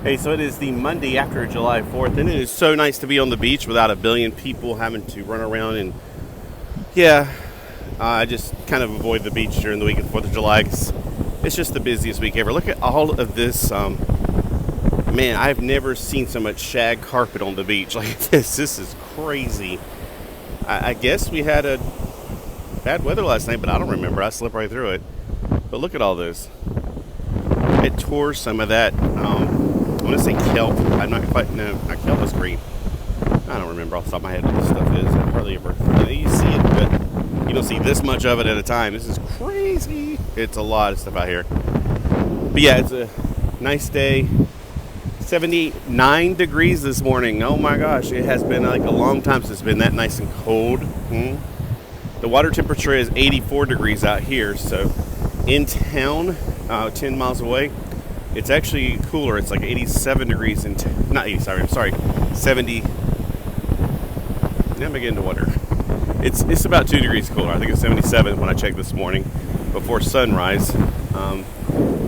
Hey, so it is the Monday after July 4th, and it is so nice to be on the beach without a billion people having to run around. And I just kind of avoid the beach during the week of 4th of July because it's just the busiest week ever. Look at all of this. Man, I've never seen so much shag carpet on the beach like this. This is crazy. I guess we had a bad weather last night, but I don't remember. I slept right through it. But look at all this. It tore some of that. I want to say kelp. I'm not quite, no, not kelp, is green. I don't remember off the top of my head what this stuff is. I hardly ever, you see it, but you don't see this much of it at a time. This is crazy. It's a lot of stuff out here. But yeah, it's a nice day. 79 degrees this morning. Oh my gosh, it has been like a long time since it's been that nice and cold. The water temperature is 84 degrees out here, so in town, 10 miles away, it's actually cooler. It's like 87 degrees, 70. Now I'm beginning to wonder. It's about 2 degrees cooler. I think it's 77 when I checked this morning before sunrise.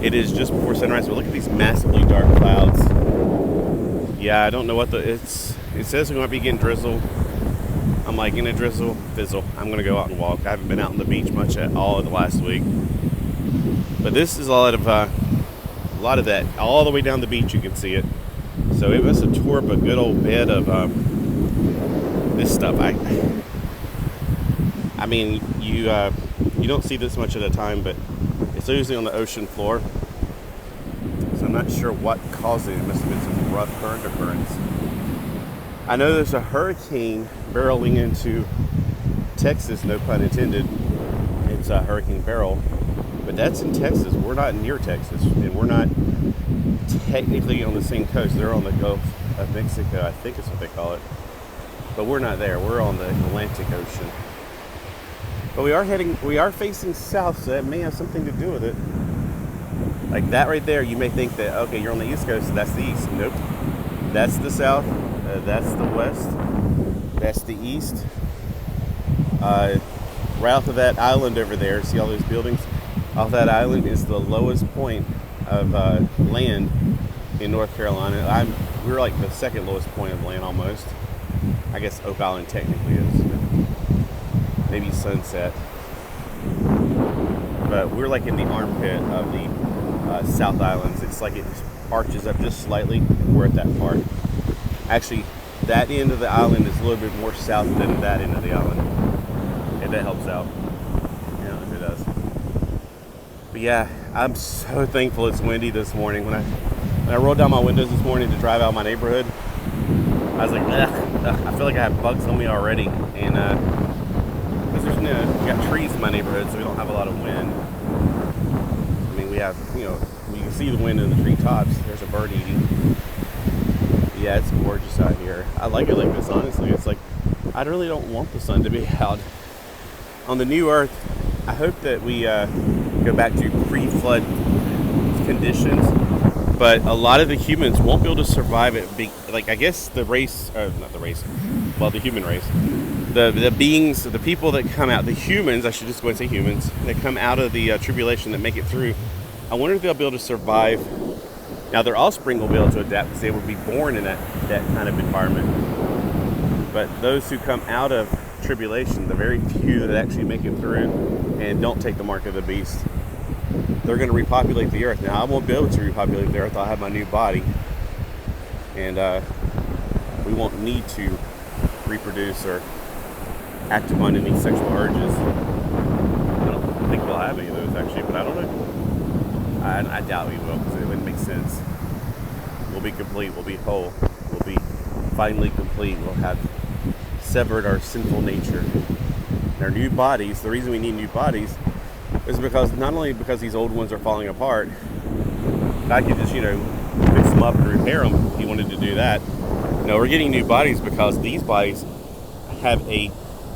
It is just before sunrise, but look at these massively dark clouds. Yeah, I don't know what it says we might be getting drizzle. I'm like, gonna drizzle, fizzle. I'm gonna go out and walk. I haven't been out on the beach much at all the last week. But this is a lot of that. All the way down the beach you can see it. So it must have tore up a good old bed of this stuff. I mean, you don't see this much at a time, but it's usually on the ocean floor. So I'm not sure what caused it. It must have been some rough current occurrence. I know there's a hurricane barreling into Texas, no pun intended. It's a Hurricane Beryl. But that's in Texas. We're not near Texas, and we're not technically on the same coast. They're on the Gulf of Mexico, I think is what they call it. But we're not there. We're on the Atlantic Ocean. But we are facing south, so that may have something to do with it. Like that right there, you may think that, okay, you're on the East Coast, so that's the east. Nope. That's the south. That's the west. That's the east. Right off of that island over there, see all those buildings? Off that island is the lowest point of land in North Carolina. We're like the second lowest point of land almost. I guess Oak Island technically is. Maybe Sunset. But we're like in the armpit of the South Islands. It's like it arches up just slightly. We're at that part. Actually, that end of the island is a little bit more south than that end of the island. If that helps out. Yeah, it does. But yeah, I'm so thankful it's windy this morning. When I rolled down my windows this morning to drive out my neighborhood, I was like, ugh, I feel like I have bugs on me already. And because we got trees in my neighborhood, so we don't have a lot of wind. I mean, we have, you can see the wind in the treetops. There's a bird eating. Yeah, it's gorgeous out here. I like it like this, honestly. It's like, I really don't want the sun to be out. On the new earth, I hope that we go back to pre-flood conditions, but a lot of the humans won't be able to survive it. Like, I guess the human race, the beings, the people that come out, the humans, I should just go and say humans, that come out of the tribulation, that make it through, I wonder if they'll be able to survive. Now, their offspring will be able to adapt because they will be born in that kind of environment. But those who come out of tribulation, the very few that actually make it through and don't take the mark of the beast, they're going to repopulate the earth. Now, I won't be able to repopulate the earth. I'll have my new body, and we won't need to reproduce or act upon any sexual urges. I don't think we'll have any of those, actually, but I don't know. I doubt we will, because it wouldn't make sense. We'll be complete. We'll be whole. We'll be finally complete. We'll have severed our sinful nature. And our new bodies, the reason we need new bodies is because not only because these old ones are falling apart, God could just, fix them up and repair them if He wanted to do that. No, we're getting new bodies because these bodies have a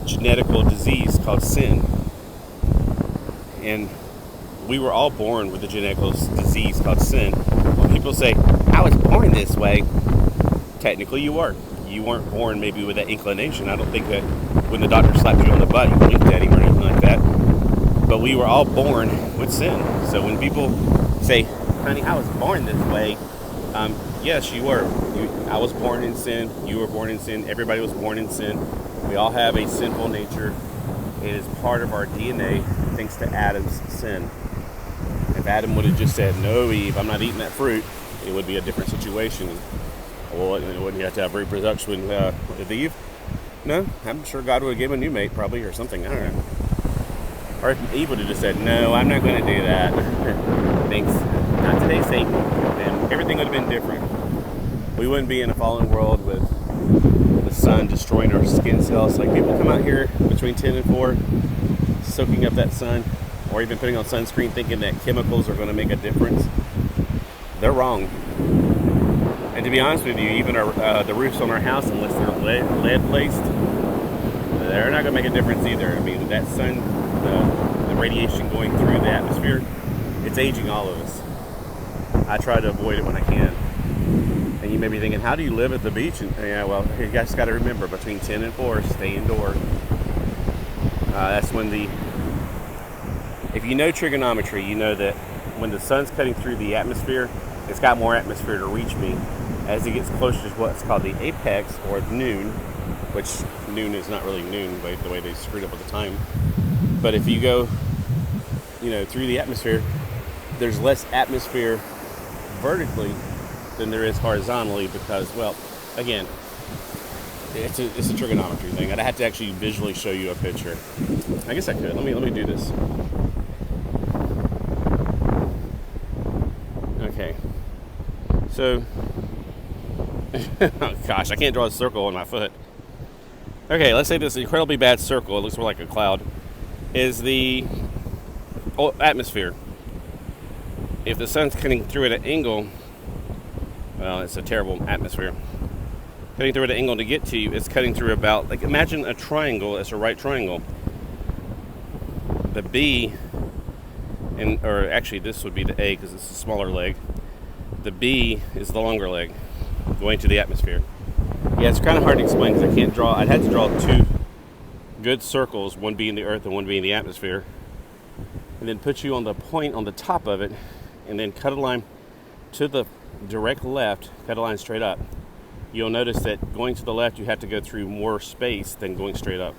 genetical disease called sin. And we were all born with a genetical disease called sin. When people say, I was born this way, technically you were. You weren't born maybe with that inclination. I don't think that when the doctor slapped you on the butt, you blinked at him or anything like that. But we were all born with sin. So when people say, honey, I was born this way, Yes, you were. I was born in sin. You were born in sin. Everybody was born in sin. We all have a sinful nature. It is part of our DNA thanks to Adam's sin. If Adam would have just said, no, Eve, I'm not eating that fruit, it would be a different situation. Well, wouldn't you have to have reproduction with Eve? No, I'm sure God would have given a new mate probably or something. I don't know. Or if Eve would have just said, no, I'm not going to do that. Thanks. Not today, Satan. Then everything would have been different. We wouldn't be in a fallen world with the sun destroying our skin cells. Like people come out here between 10 and 4, soaking up that sun, or even putting on sunscreen thinking that chemicals are going to make a difference. They're wrong. And to be honest with you, even the roofs on our house, unless they're lead laced, they're not going to make a difference either. I mean, that sun, the radiation going through the atmosphere, it's aging all of us. I try to avoid it when I can. And you may be thinking, how do you live at the beach? And yeah, well, you guys got to remember, between 10 and 4, stay indoors. That's when if you know trigonometry, you know that when the sun's cutting through the atmosphere, it's got more atmosphere to reach me. As it gets closer to what's called the apex, or noon, which noon is not really noon, the way they screwed up with the time. But if you go, through the atmosphere, there's less atmosphere vertically than there is horizontally because, well, again, it's a trigonometry thing. I'd have to actually visually show you a picture. I guess I could. Let me do this. Okay. So, oh gosh, I can't draw a circle on my foot. Okay, let's say this incredibly bad circle, it looks more like a cloud, is the atmosphere. If the sun's cutting through at an angle, well, it's a terrible atmosphere. Cutting through at an angle to get to you, it's cutting through about, like, imagine a triangle as a right triangle. The B, or actually this would be the A because it's a smaller leg. The B is the longer leg going to the atmosphere. Yeah, it's kind of hard to explain because I can't draw. I'd have to draw two good circles, one being the earth and one being the atmosphere, and then put you on the point on the top of it, and then cut a line to the direct left, cut a line straight up. You'll notice that going to the left, you have to go through more space than going straight up.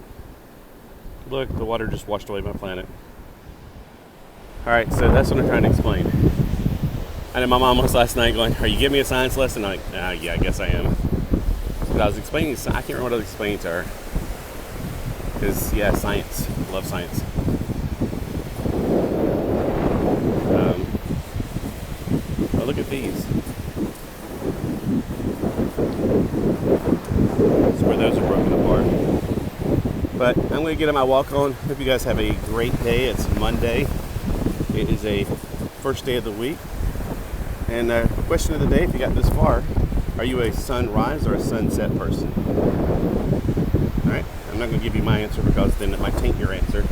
Look, the water just washed away my planet. All right, so that's what I'm trying to explain. I know my mom was last night going, are you giving me a science lesson? I'm like, yeah, I guess I am. But I was explaining, I can't remember what I was explaining to her. Because, yeah, science. Love science. Oh, look at these. That's where those are broken apart. But I'm going to get on my walk on. Hope you guys have a great day. It's Monday. It is a first day of the week. And the question of the day, if you got this far, are you a sunrise or a sunset person? Alright, I'm not going to give you my answer because then it might taint your answer.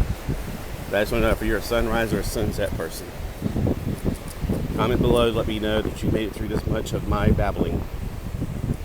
But I just want to know if you're a sunrise or a sunset person. Comment below, let me know that you made it through this much of my babbling.